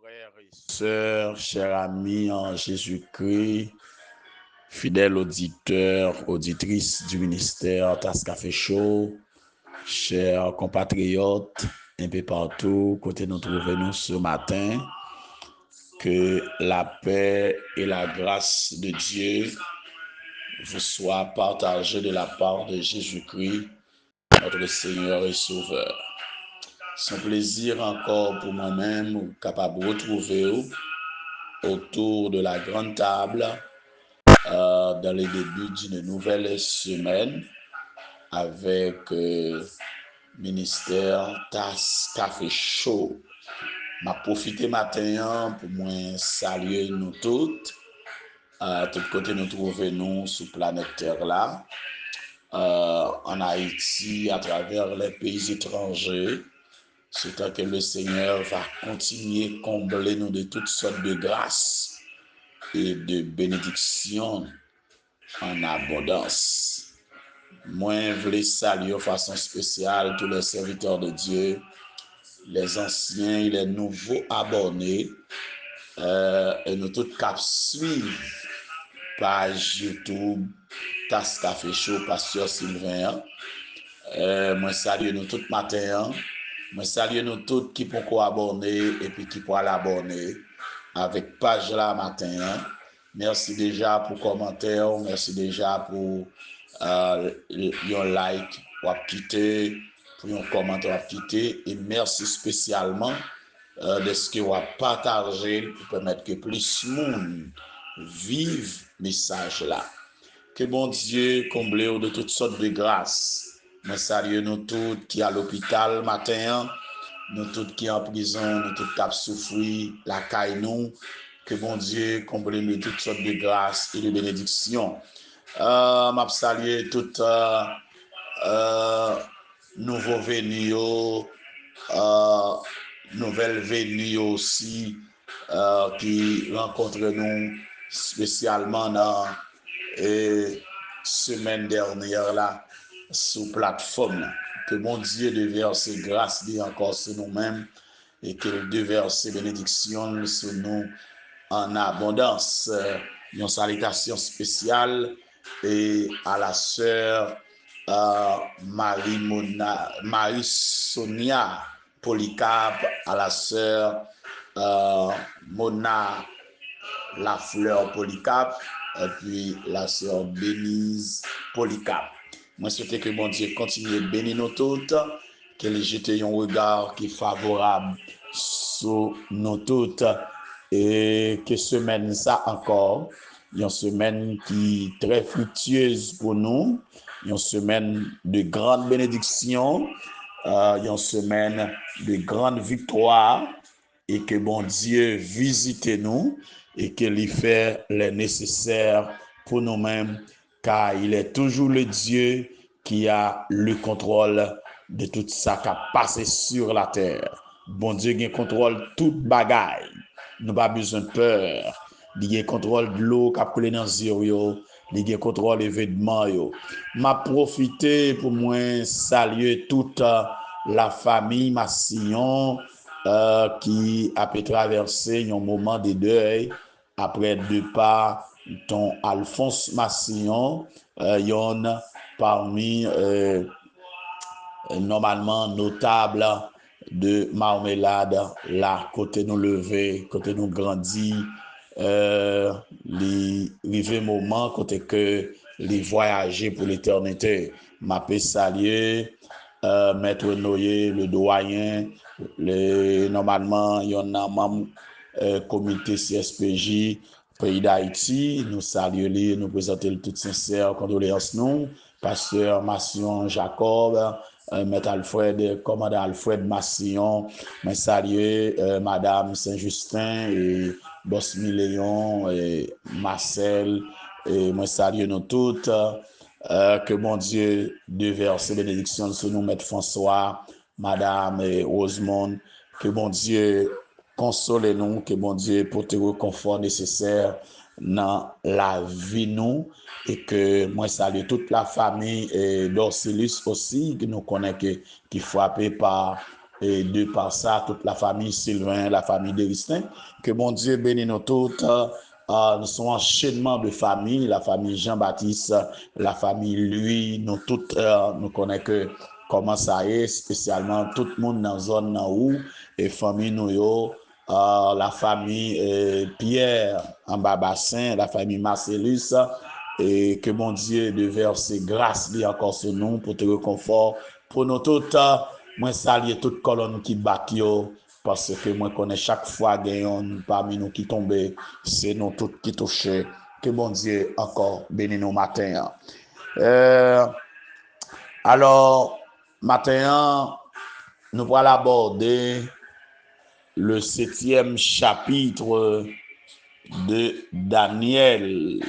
Frères et sœurs, chers amis en Jésus-Christ, fidèles auditeurs, auditrices du ministère Tasse Café Show, chers compatriotes, un peu partout, côté nous trouvons ce matin, que la paix et la grâce de Dieu vous soient partagées de la part de Jésus-Christ, notre Seigneur et Sauveur. C'est un plaisir encore pour moi-même, capable de retrouver autour de la grande table dans les débuts d'une nouvelle semaine avec ministère Tasse Café Show. M'a profité matin pour moi saluer nous toutes, à tout côté nous trouvons nous sur planète Terre là, en Haïti, à travers les pays étrangers. C'est que le Seigneur va continuer à combler nous de toutes sortes de grâces et de bénédictions en abondance. Moi, je voulais saluer de façon spéciale tous les serviteurs de Dieu, les anciens et les nouveaux abonnés, et nous tous cap suivre page YouTube Tasse Café Show Pasteur Sylvain. Moi salue nous tout matin. Moi salue nous tous qui pour abonner et puis qui pour l'abonner avec page là matin. Merci déjà pour commentaire, merci déjà pour un like ou quitter, pour un commentaire ou quitter, et merci spécialement de ce que vous avez partagé pour permettre que plus de monde vive message là. Que bon Dieu comble de toutes sortes de grâces. Nous saluons nous tous qui à l'hôpital matin, nous tous qui en prison, nous tous qui souffrir, la caille nous. Que bon Dieu comble de toutes sortes de grâces et de bénédictions. M'a salué toutes nouveaux venus, nouvelles venues aussi qui rencontrent nous spécialement dans semaine dernière là sur plateforme. Que mon Dieu déverse grâce encore sur nous-mêmes et qu'il déverse bénédictions sur nous en abondance. Une salutation spéciale et à la sœur Marie Sonia Polycarpe, à la sœur Mona Lafleur Polycarpe, et puis la sœur Denise Polycarpe. Moi, souhaite que mon Dieu continue de bénir nous toutes, qu'il jette un regard qui est favorable sur nous toutes, et que semaine ça encore, une semaine qui est très fructueuse pour nous, une semaine de grande bénédiction, une semaine de grande victoire, et que bon Dieu visite nous et qu'il y fait le nécessaire pour nous-mêmes, car il est toujours le Dieu qui a le contrôle de tout ça qui a passé sur la terre. Bon Dieu qui contrôle toute bagaille. Nous pas besoin de peur. Il contrôle de l'eau qui a coulé dans zéro. Il contrôle l'événement. M'a profité pour moi saluer toute la famille Massillon qui a pu traverser un moment de deuil après le départ ton Alphonse Massillon, yon parmi normalement notable de Marmelade, là, côté nous lever, côté nous grandir, les rivé moment, côté que les voyager pour l'éternité. M'a peut saluer Maître Noyer, le doyen, normalement, il y en a membre comité CSPJ, pays d'Haïti, nous saluons, nous présentons toutes sincères condoléances nous, pasteur Massillon Jacob, Maître Alfred, commandant Alfred Massillon, mais saluer Madame Saint-Justin et Bosmi Léon et Marcel, et moi saluer nous toutes, que mon Dieu déverse bénédiction sur nous, Maître François, Madame et Rosemond, que mon Dieu console nous, que mon Dieu porte le confort nécessaire dans la vie nous, et que moi salue toute la famille et d'Orsilus aussi, que nous connaissons qui frappé par et de par ça, toute la famille Sylvain, la famille Deristin. Que bon Dieu bénisse nous toutes. Nous sommes enchaînement de famille, la famille Jean-Baptiste, la famille Louis, nous toutes, nous connaissons que comment ça est, spécialement tout le monde dans la zone où, et famille nous, la famille Pierre en Babassin, la famille Marcellus, et que mon Dieu de verser grâce lui encore sur nous pour te réconfort. Pour nous toutes, moi saluer toute colonne qui bat yo, parce que moi connais chaque fois gagnons parmi nous qui tombent, c'est nous toutes qui touchent. Que bon Dieu encore bénisse nous matin. Alors, matin, nous allons aborder le 7e chapitre de Daniel.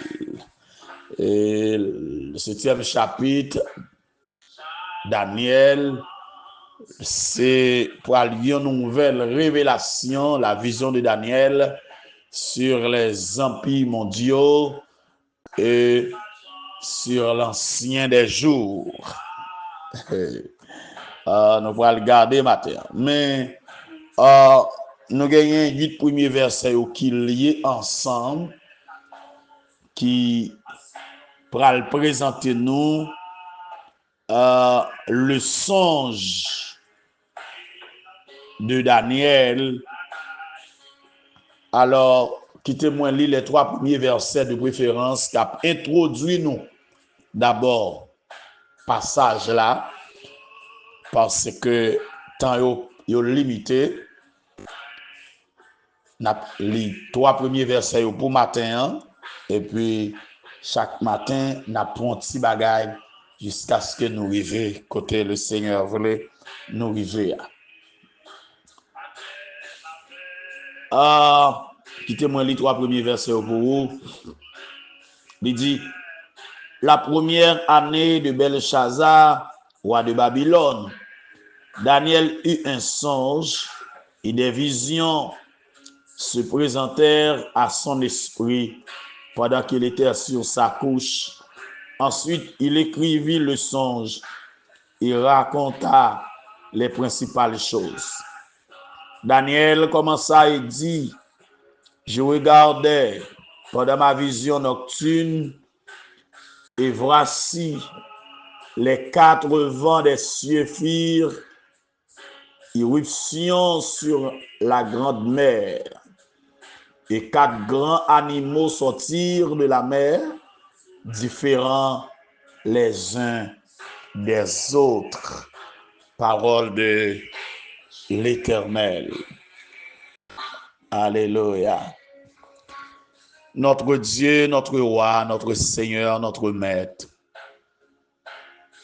Et le 7e chapitre, Daniel, c'est pour lire une nouvelle révélation, la vision de Daniel sur les empires mondiaux et sur l'ancien des jours. Nous allons regarder matin. Mais nous gagnons 8 premiers versets qui liés ensemble, qui pourra présenter nous le songe de Daniel. Alors, quittez-moi lire les 3 premiers versets de préférence qui a introduit nous d'abord passage là, parce que temps est limité. N'a li 3 premiers versets pour matin, et puis chaque matin n'a pris un petit bagage jusqu'à ce que nous arrivions côté le Seigneur voulait nous arriver. Quittez-moi les 3 premiers versets pour vous. Il dit: la première année de Belshazzar, roi de Babylone, Daniel eut un songe et des visions se présentèrent à son esprit pendant qu'il était sur sa couche. Ensuite, il écrivit le songe et raconta les principales choses. Daniel commença et dit: je regardais pendant ma vision nocturne, et voici les 4 vents des cieux firent irruption sur la grande mer, et 4 grands animaux sortirent de la mer, différents les uns des autres. Parole de l'Éternel. Alléluia. Notre Dieu, notre roi, notre Seigneur, notre Maître,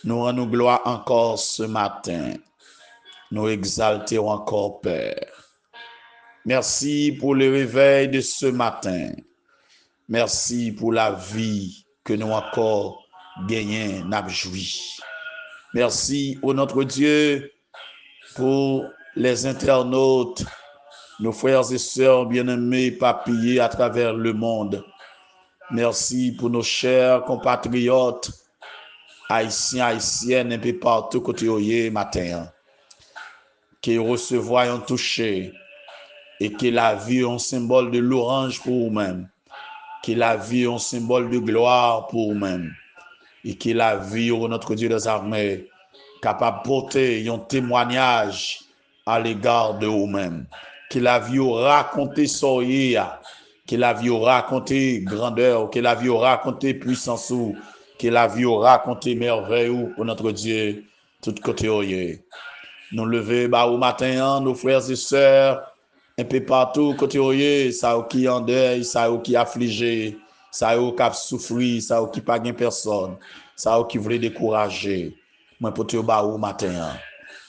nous rendons gloire encore ce matin. Nous exaltons encore, Père. Merci pour le réveil de ce matin. Merci pour la vie que nous encore gagnons, n'a joui. Merci, ô notre Dieu, pour les internautes, nos frères et sœurs bien-aimés, papillés à travers le monde. Merci pour nos chers compatriotes, haïtiens, haïtiennes, un peu partout côté oyé matin. Qui recevoir un toucher et que la vie est un symbole de l'orange pour vous-même. Que la vie est un symbole de gloire pour vous-même. Et que la vie, ô notre Dieu des armées, capable de porter un témoignage à l'égard de vous-même. Que la vie raconte soya, que la vie raconte grandeur, que la vie raconte puissance, que la vie raconte merveille pour notre Dieu, tout côté oyé. Nous lever au matin, nos frères et sœurs, un peu partout côté oyé, ça qui en deuil, ça qui affligé, ça qui a souffri, ça qui pas gain personne, ça qui voulait décourager. Moi pour te au matin,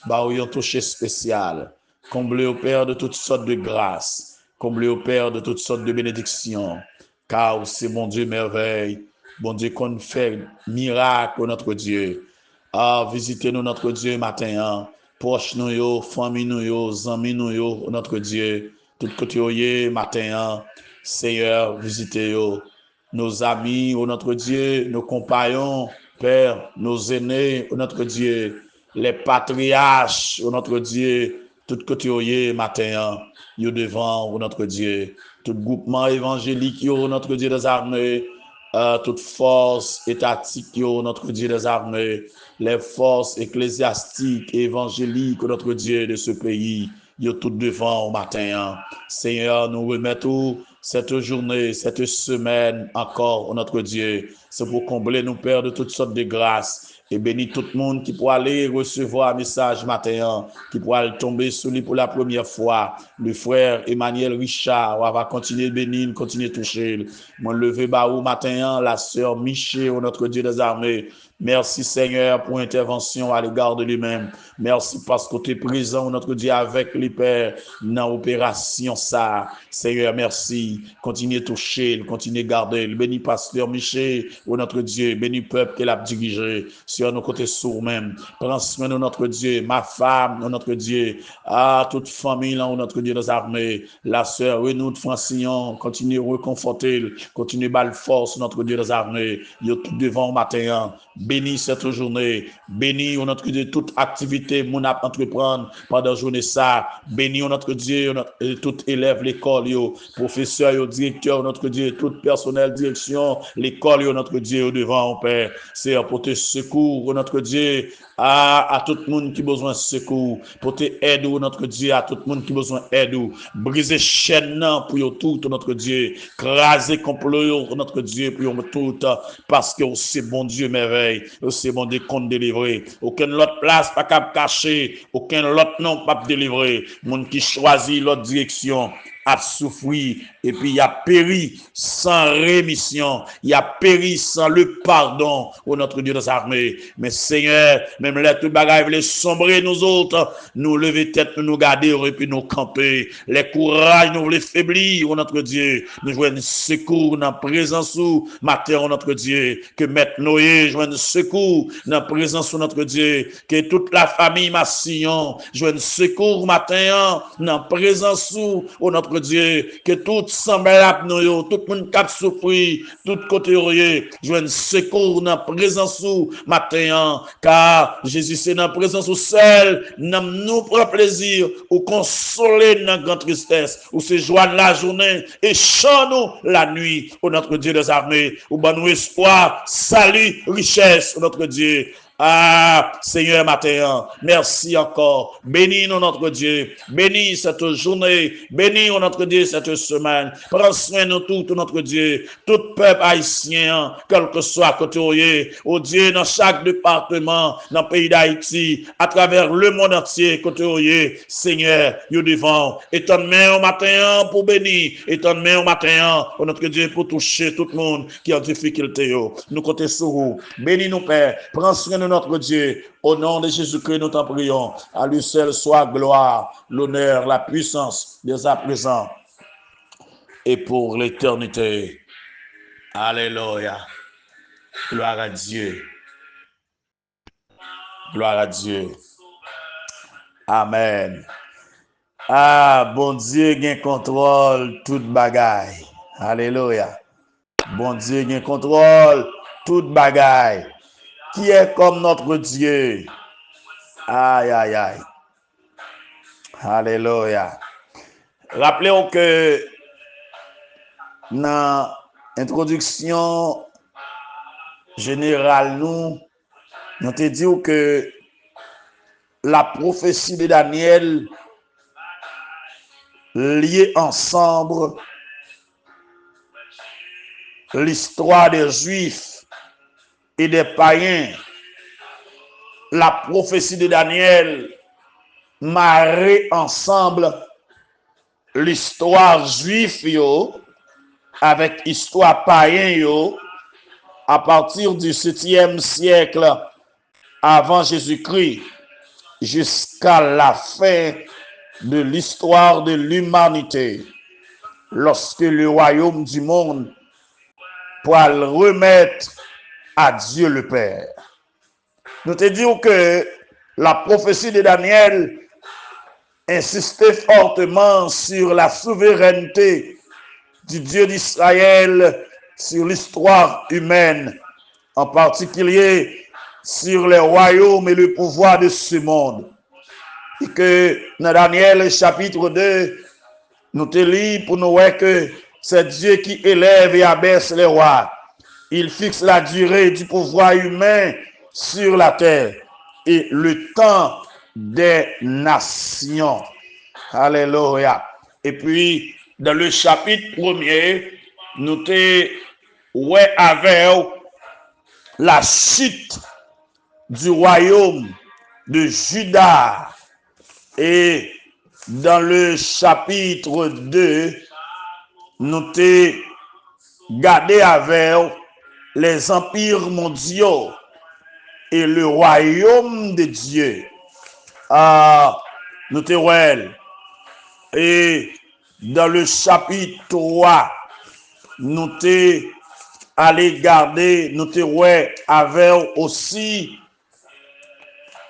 un toucher spécial. Comblé au Père de toutes sortes de grâces, comblé au Père de toutes sortes de bénédictions, car c'est bon Dieu merveille, bon Dieu qu'on fait miracle, notre Dieu. Visitez-nous, notre Dieu, matin, proche nous yo, famille nous yo, amis nous yo, notre Dieu, tout côté yo, matin, Seigneur, visitez yo, nos amis, oh notre Dieu, nos compagnons, Père, nos aînés, oh notre Dieu, les patriarches, oh notre Dieu, tout côté oyé matin, yo devant ou notre Dieu, tout groupement évangélique yo notre Dieu des armées, toute force étatique yo notre Dieu des armées, les forces ecclésiastiques et évangéliques notre Dieu de ce pays, yo tout devant au matin. Seigneur, nous remettons cette journée, cette semaine encore, notre Dieu, c'est pour combler nos pères de toutes sortes de grâces. Et bénis tout le monde qui pourra aller recevoir un message matin, qui pourra tomber sous lui pour la première fois. Le frère Emmanuel Richard, on va continuer de bénir, continuer de toucher. Mon levé baou matin, la sœur Miché, notre Dieu des armées. Merci Seigneur pour l'intervention à l'égard de lui-même. Merci parce que tu es présent, notre Dieu, avec les pères dans l'opération ça. Seigneur, merci. Continuez de toucher, continuez de garder. Bénis pasteur Miché, notre Dieu. Bénis le peuple qu'il a dirigé sur nos côtés sourds même. Prends soin de notre Dieu, ma femme, notre Dieu. Toute famille, notre Dieu des armées. La sœur Renaud Francillon, continue de reconforter, continue de battre force, notre Dieu des armées. Il est tout devant au matin. Bénis cette journée, bénis notre Dieu toute activité mon a entreprendre pendant la journée ça, bénis notre Dieu tout élève l'école, professeur, directeur, notre Dieu, tout personnel direction, l'école, notre Dieu, devant au Père, c'est pour te secours, notre Dieu, à tout le monde qui a besoin de secours, pour te aider, notre Dieu, à tout le monde qui a besoin d'aide, briser chaîne pour tout, notre Dieu, craser complot, notre Dieu, pour tout, parce que c'est bon Dieu merveille, c'est bon Dieu qu'on délivrer, aucune autre place pas cap cacher, aucun autre nom pas délivrer, monde qui choisit l'autre direction a souffri et puis il a péri sans rémission, il a péri sans le pardon au notre Dieu des armées. Mais Seigneur, même les tout bagages les sombrer nous autres, nous lever tête, nous garder et puis nous camper. Les courage nous les faiblir au notre Dieu. Nous joignons secours dans la présence où matin notre Dieu, que Maître Noé joigne secours dans la présence où notre Dieu, que toute la famille Massillon joigne secours matin dans la présence où notre Dieu, que tout semblable nous, tout le monde qui a souffert, tout côté orié, joigne secours dans la présence où matin, car Jésus c'est dans la présence où seul, nous prend plaisir, ou consoler dans la grande tristesse, ou se joindre la journée, et chante-nous la nuit, au notre Dieu des armées, ou ban nous espoir, salut, richesse, notre Dieu. Seigneur matin, merci encore. Bénis nous notre Dieu. Bénis cette journée. Bénis notre Dieu cette semaine. Prends soin de tout notre Dieu. Tout peuple haïtien, quel que soit côté, au Dieu, dans chaque département, dans le pays d'Haïti, à travers le monde entier, côté, Seigneur, nous devons. Étonne-moi au matin pour bénir. Étonne-moi au matin, notre Dieu, pour toucher tout le monde qui est en difficulté. Nous comptons sur vous. Bénis nous, Père. Prends soin de notre Dieu, au nom de Jésus-Christ, nous t'en prions. À lui seul soit gloire, l'honneur, la puissance, dès à présent et pour l'éternité. Alléluia. Gloire à Dieu. Gloire à Dieu. Amen. Bon Dieu gagne contrôle toute bagaille. Alléluia. Bon Dieu gagne contrôle toute bagaille. Qui est comme notre Dieu? Aïe, aïe, aïe. Alléluia. Rappelez-vous que dans l'introduction générale, nous te dit que la prophétie de Daniel liée ensemble l'histoire des Juifs et des païens, la prophétie de Daniel marre ensemble l'histoire juive avec l'histoire païen à partir du 7e siècle avant Jésus-Christ jusqu'à la fin de l'histoire de l'humanité, lorsque le royaume du monde pourra le remettre à Dieu le Père. Nous te disons que la prophétie de Daniel insistait fortement sur la souveraineté du Dieu d'Israël sur l'histoire humaine, en particulier sur les royaumes et le pouvoir de ce monde. Et que dans Daniel chapitre 2, nous te lisons pour nous voir que c'est Dieu qui élève et abaisse les rois. Il fixe la durée du pouvoir humain sur la terre et le temps des nations. Alléluia. Et puis, dans le chapitre 1er, nous te ouais avec la chute du royaume de Juda. Et dans le chapitre 2, nous te gardé avec les empires mondiaux et le royaume de Dieu. Nous te ouais. Et dans le chapitre 3, nous te allé garder, nous te ouais avec aussi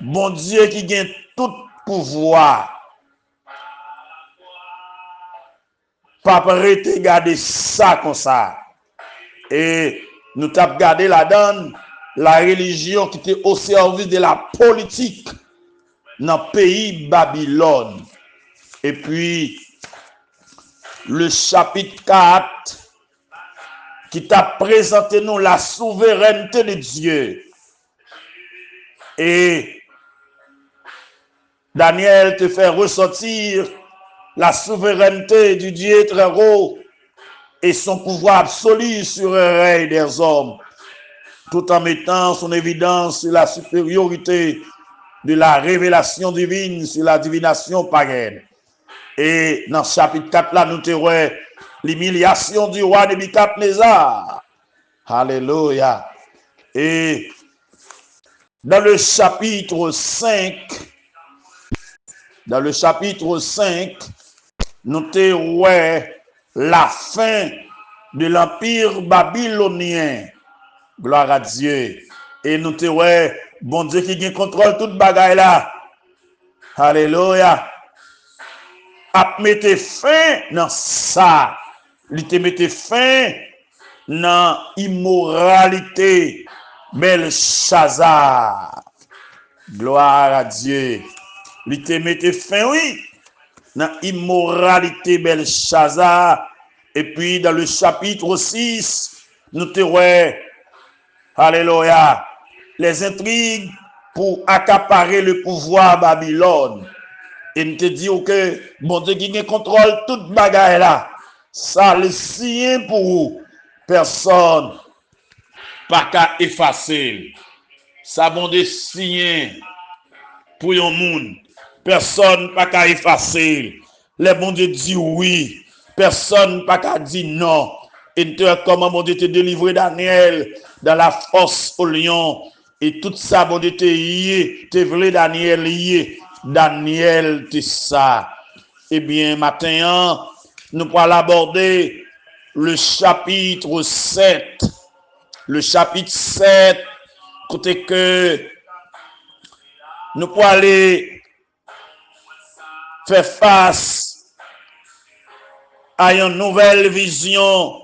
bon Dieu qui gagne tout pouvoir. Pas prêter garder ça comme ça. Et nous t'avons gardé là-dedans la religion qui était au service de la politique dans le pays Babylone. Et puis, le chapitre 4 qui t'a présenté nous la souveraineté de Dieu. Et Daniel te fait ressortir la souveraineté du Dieu très haut et son pouvoir absolu sur le règne des hommes, tout en mettant son évidence sur la supériorité de la révélation divine sur la divination païenne. Et dans le chapitre 4, là, nous te voyons l'humiliation du roi Nebuchadnezzar. Alléluia. Et dans le chapitre 5, nous te voyons la fin de l'empire babylonien. Gloire à Dieu. Et nous te voyons, bon Dieu qui contrôle toute bagaille là. Alléluia. A mettre fin dans ça. Il te mette fin dans immoralité. Belshazzar. Gloire à Dieu. Il te mette fin, oui, dans immoralité Belshazzar. Et puis dans le chapitre 6, nous te voyons, alléluia, les intrigues pour accaparer le pouvoir Babylone. Et nous te disons que bon Dieu qui contrôle toute bagaille là. Ça le signe pour vous. Personne pas qu'à effacer. Ça bon Dieu signe pour un monde. Personne pas qu'à effacer. Les bon Dieu dit oui. Personne pas qu'à dire non. Et comment bon Dieu te délivré Daniel dans la force au lion. Et tout ça bon Dieu te lié. Te voulait Daniel lié. Daniel, c'est ça. Eh bien, maintenant, nous allons aborder le chapitre 7. Le chapitre 7, côté que nous allons aller faire face à une nouvelle vision.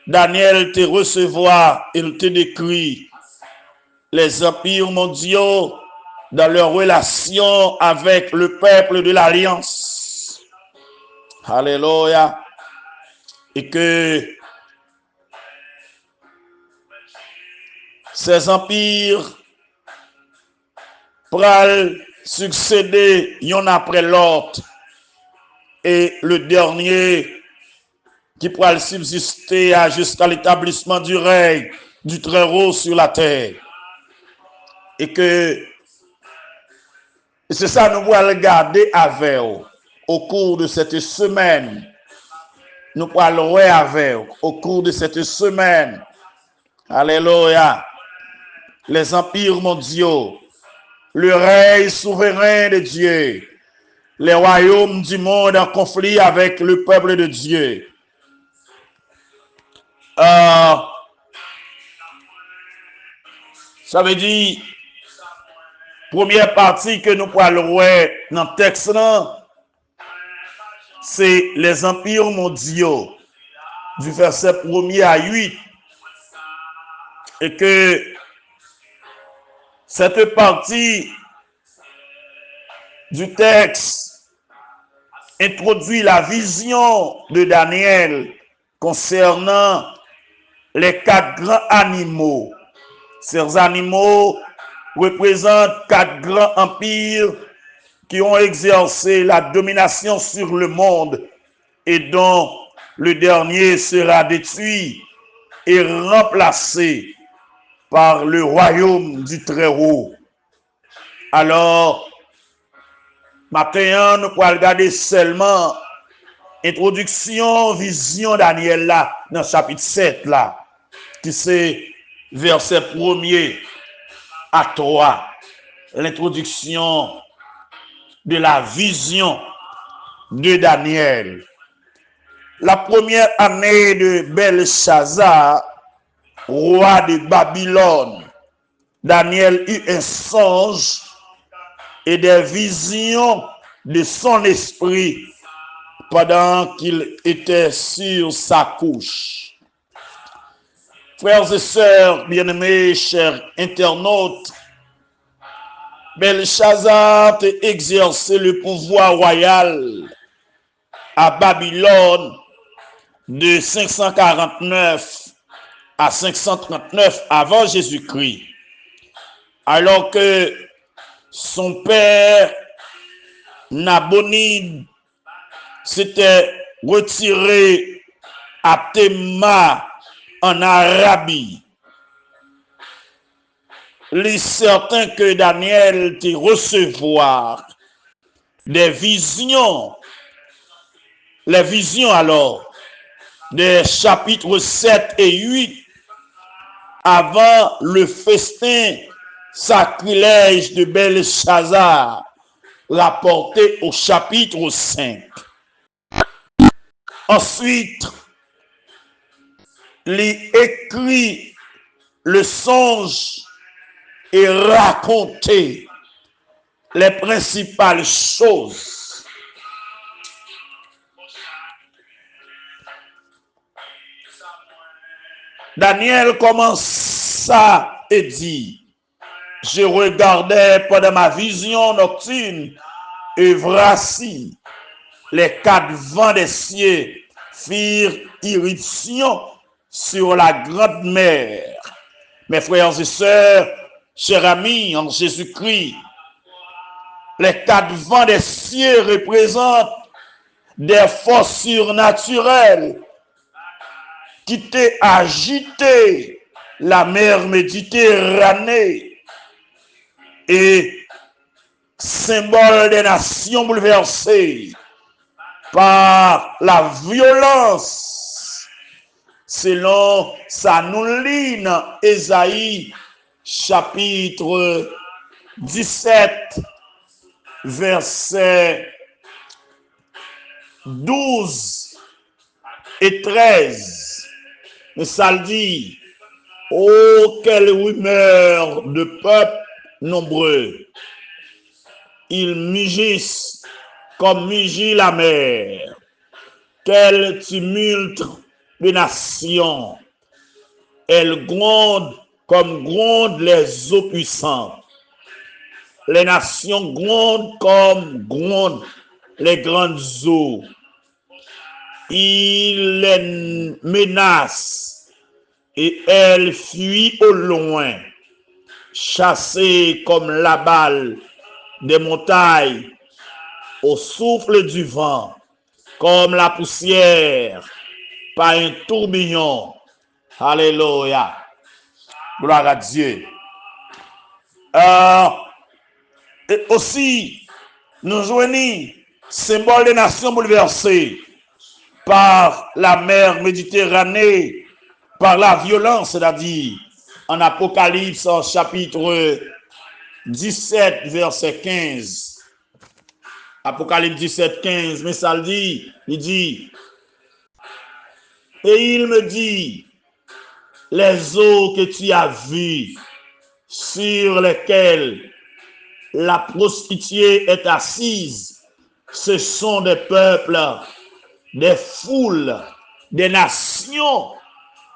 Daniel te recevoir, il te décrit les empires mondiaux dans leur relation avec le peuple de l'Alliance. Alléluia. Et que ces empires pourront succéder l'un après l'autre. Et le dernier qui pourra subsister jusqu'à l'établissement du règne du Très-Haut sur la terre. Et que c'est ça nous allons regarder avec au cours de cette semaine. Nous parlerons avec au cours de cette semaine. Alléluia. Les empires mondiaux, le règne souverain de Dieu, les royaumes du monde en conflit avec le peuple de Dieu. Ça veut dire, première partie que nous parlerons dans le texte, c'est les empires mondiaux, du verset 1er à 8. Et que cette partie du texte introduit la vision de Daniel concernant les 4 grands animaux. Ces animaux représentent 4 grands empires qui ont exercé la domination sur le monde et dont le dernier sera détruit et remplacé par le royaume du Très-Haut. Alors, maintenant, nous pourrons regarder seulement introduction, vision Daniel là, dans le chapitre 7 là, qui c'est verset 1er à 3, l'introduction de la vision de Daniel. La première année de Belshazzar, roi de Babylone, Daniel eut un songe et des visions de son esprit pendant qu'il était sur sa couche. Frères et sœurs, bien-aimés, chers internautes, Belshazzar a exercé le pouvoir royal à Babylone de 549 à 539 avant Jésus-Christ, alors que son père Nabonide s'était retiré à Théma en Arabie. Il est certain que Daniel te recevoir des visions, les visions alors des chapitres 7 et 8 avant le festin sacrilège de Belshazzar rapporté au chapitre 5. Ensuite, il écrit le songe et raconter les principales choses. Daniel commença et dit, je regardais pendant ma vision nocturne et voici les 4 vents des cieux firent irruption sur la grande mer. Mes frères et sœurs, chers amis en Jésus-Christ, les 4 vents des cieux représentent des forces surnaturelles qui t'ont agité la mer Méditerranée et symbole des nations bouleversées par la violence, selon ça nous lit dans Ésaïe chapitre 17 verset 12 et 13. Mais ça le dit, oh quelle rumeur de peuple nombreux, ils mugissent comme mugit la mer, quel tumulte de nations, elles grondent comme grondent les eaux puissantes. Les nations grondent comme grondent les grandes eaux. Ils les menacent et elles fuient au loin, chassées comme la balle des montagnes au souffle du vent, comme la poussière par un tourbillon. Alléluia. Gloire à Dieu. Et aussi, nous joignons symbole des nations bouleversées par la mer Méditerranée, par la violence, c'est-à-dire en Apocalypse, en chapitre 17, verset 15. Apocalypse 17, 15, mais ça le dit, il dit, et il me dit, les eaux que tu as vues, sur lesquelles la prostituée est assise, ce sont des peuples, des foules, des nations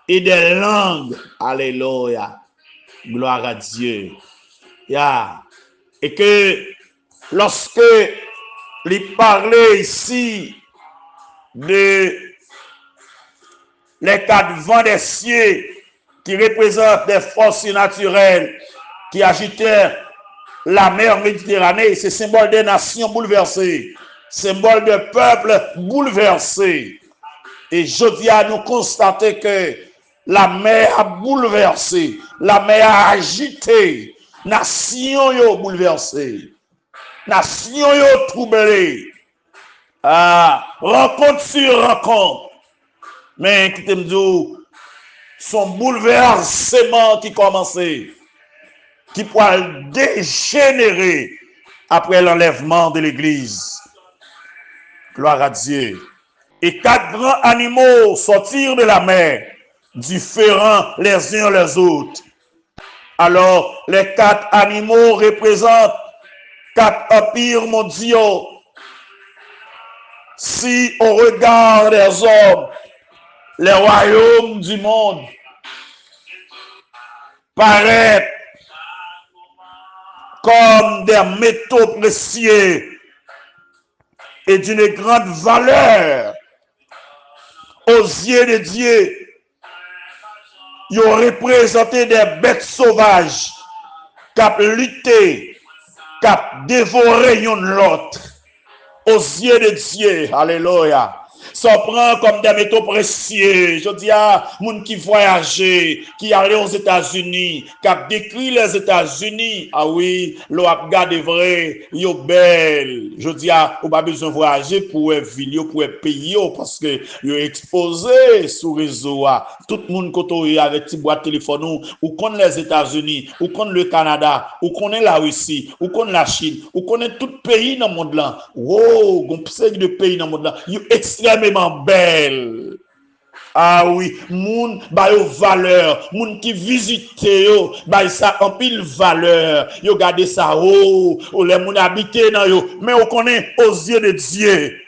et des langues. Alléluia. Gloire à Dieu. Yeah. Et que lorsque il parlait ici de les 4 vents des cieux qui représentent des forces naturelles qui agitaient la mer Méditerranée, c'est symbole des nations bouleversées, symbole de peuples bouleversés. Et je dis à nous constater que la mer a bouleversé, la mer a agité, nation yo bouleversé, nation yo troublé, rencontre sur rencontre, mais qui te me dit, son bouleversement qui commençait, qui pourra dégénérer après l'enlèvement de l'Église. Gloire à Dieu. Et 4 grands animaux sortirent de la mer, différents les uns les autres. Alors, les 4 animaux représentent 4 empires mondiaux. Si on regarde les hommes, les royaumes du monde paraissent comme des métaux précieux et d'une grande valeur aux yeux de Dieu. Ils ont représenté des bêtes sauvages qui ont lutté, qui ont dévoré l'autre aux yeux de Dieu. Alléluia. S'en prend comme des métaux précieux. Je dis à moun qui voyageait, qui allait aux États-Unis, qui a décrit les États-Unis. Ah oui, l'on a regardé vrai, yo belle. Je dis à, on pas besoin de voyager pour ville, pour pays, parce que yo exposé sur réseau. Tout le monde qui avec petit boîte téléphone, ou connaît les États-Unis, ou connaît le Canada, ou connaît la Russie, ou connaît la Chine, ou connaît tout pays dans le monde là. Wow, on sait de pays dans le monde là. Yo extrêmement belle. Ah oui, moun ba yo valeur, moun qui visite yo, ba ça en pile valeur. Yo gade ça les moun habité dans yo, mais on connaît aux yeux de Dieu.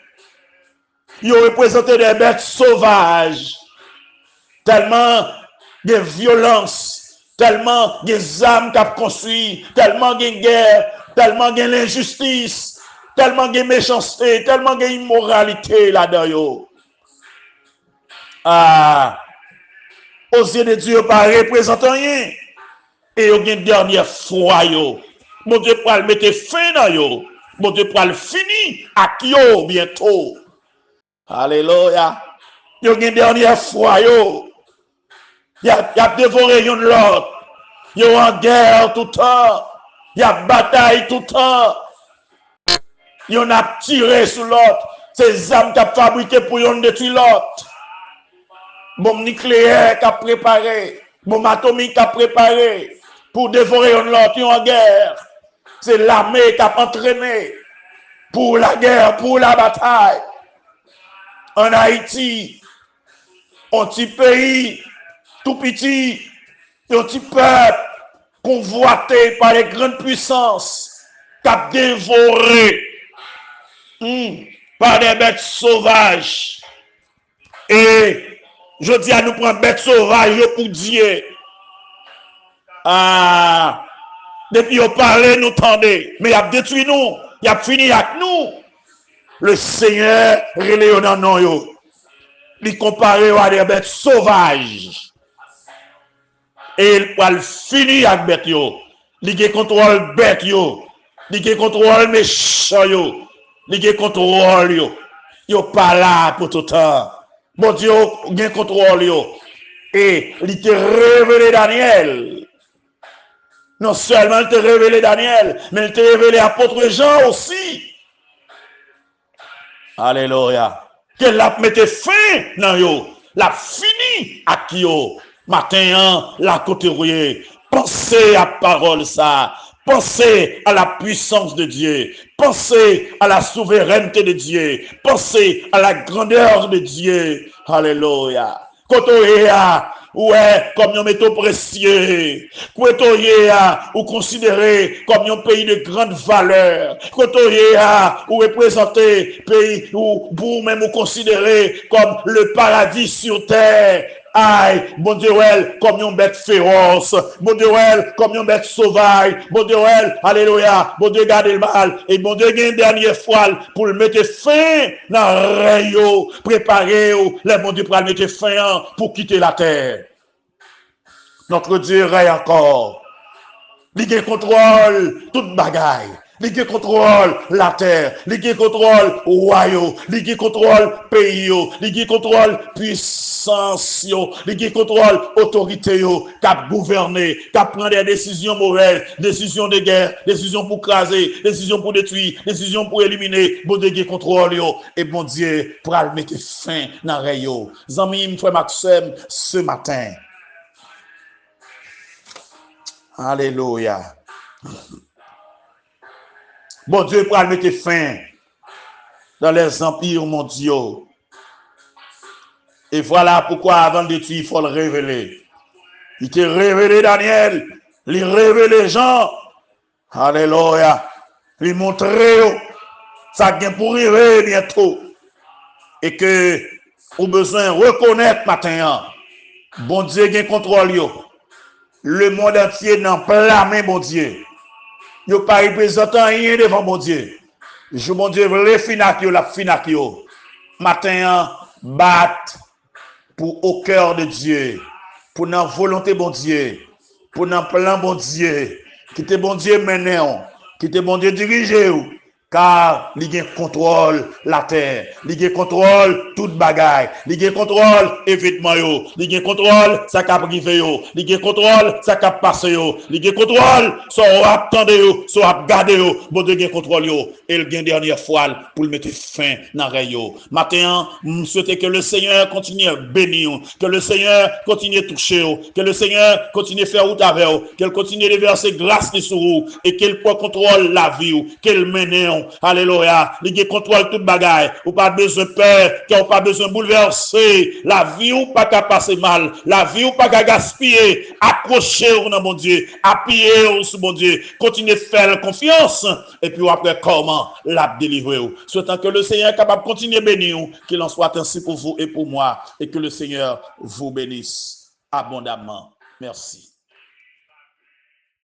Yo représenté des bêtes sauvages. Tellement de violence, tellement des âmes qu'a construit, tellement de guerre, tellement de l'injustice. Tellement de méchanceté, tellement de immoralité là-dedans. Aux yeux de Dieu, pas représentant rien. Et au une dernière fois, mon Dieu pour le mettre fin dans yo. Mon Dieu pour le finir à yo bientôt. Alléluia. Yo une dernière fois, y a dévoré l'autre. Yo en guerre tout le temps. Y a bataille tout le temps. Ils ont tiré sur l'autre. Ces armes qui ont fabriqué pour yon détruire l'autre. Bombe nucléaire qui a préparé. Bombe atomique qui a préparé. Pour dévorer l'autre. Ils ont en guerre. C'est l'armée qui a entraîné. Pour la guerre, pour la bataille. En Haïti, un petit pays, tout petit, un petit peuple convoité par les grandes puissances qui a dévoré par des bêtes sauvages. Et je dis à nous prendre bêtes sauvages pour Dieu. Depuis qu'on parlait, nous tendez. Mais il a détruit nous. Il a fini avec nous. Le Seigneur, relève dans nous. Il compare à des bêtes sauvages. Et il va finir avec bêtes. Il contrôle bêtes. Il contrôle méchants. Il contrôle yo. Yo pas là pour tout le temps. Bon Dieu, il contrôle yo. Et il te révélé Daniel. Non seulement il te révélé Daniel, mais il te révélé apôtre Jean aussi. Alléluia. Que l'a mette fin dans yo. La fini à qui yo. Matin, la côté rouillé. Pensez à parole ça. Pensez à la puissance de Dieu. Pensez à la souveraineté de Dieu. Pensez à la grandeur de Dieu. Alléluia. Quand ouais, comme un métaux précieux. Kotoye ou considéré comme un pays de grande valeur. Kotoye ou représenté pays ou pour même ou considéré comme le paradis sur terre. Aïe, bon Dieu, comme une bête féroce, bon Dieu, comme une bête sauvage, bon Dieu, alléluia, bon Dieu, garde le mal, et bon Dieu, une dernière fois pour le mettre fin dans le rayon, préparer, les bon Dieu pour le mettre fin pour quitter la terre. Notre Dieu règne encore. Il contrôle toute bagaille. Il contrôle la terre. Il contrôle le royaume. Il contrôle le pays. Il contrôle la puissance. Il contrôle l'autorité. Qui a gouverné. Qui a pris des décisions mauvaises. Décisions de guerre. Décisions pour craser. Décisions pour détruire. Décisions pour éliminer. Bon Dieu contrôle. Et bon Dieu pour mettre fin dans le rayon. Zami, frère Maxime, ce matin. Alléluia. Bon Dieu pour mettre fin dans les empires mondiaux. Et voilà pourquoi avant de tuer, il faut le révéler. Il t'a révélé Daniel, il révélé Jean. Alléluia. Il montrer ça vient pour arriver bientôt. Et que au besoin de reconnaître matin. Bon Dieu qui contrôle. Le monde entier dans plein main, bon Dieu. Il n'y a pas représentant rien devant mon Dieu. Je, mon Dieu, le finakio, la finakio. Matin, bat pour au cœur de Dieu. Pour la volonté, bon Dieu. Pour le plan, bon Dieu. Qui te bon Dieu maintenant. Qui te bon Dieu dirigé. Car il contrôle la terre, il contrôle toute bagaille, il contrôle événement, il contrôle ça qui a privé, il contrôle ça qui a passé, il contrôle soit attendez, soit gardé, bon Dieu contrôle et le gain dernière fois pour le mettre fin dans rayo. Matin, je souhaite que le Seigneur continue à bénir, que le Seigneur continue à toucher, que le Seigneur continue à faire route avec vous, qu'elle continue à verser grâce sur vous et qu'elle contrôle la vie, qu'elle mène. Alléluia. Il contrôle toute bagaille. Ou pas besoin de peur, ou pas besoin de bouleverser. La vie ou pas qu'à passer mal. La vie ou pas qu'à gaspiller. Accrochez-vous dans mon Dieu. Appuyez-vous sur mon Dieu. Continuez à faire confiance. Et puis après, comment la délivrer. Souhaitant que le Seigneur est capable de continuer à bénir. Qu'il en soit ainsi pour vous et pour moi. Et que le Seigneur vous bénisse abondamment. Merci.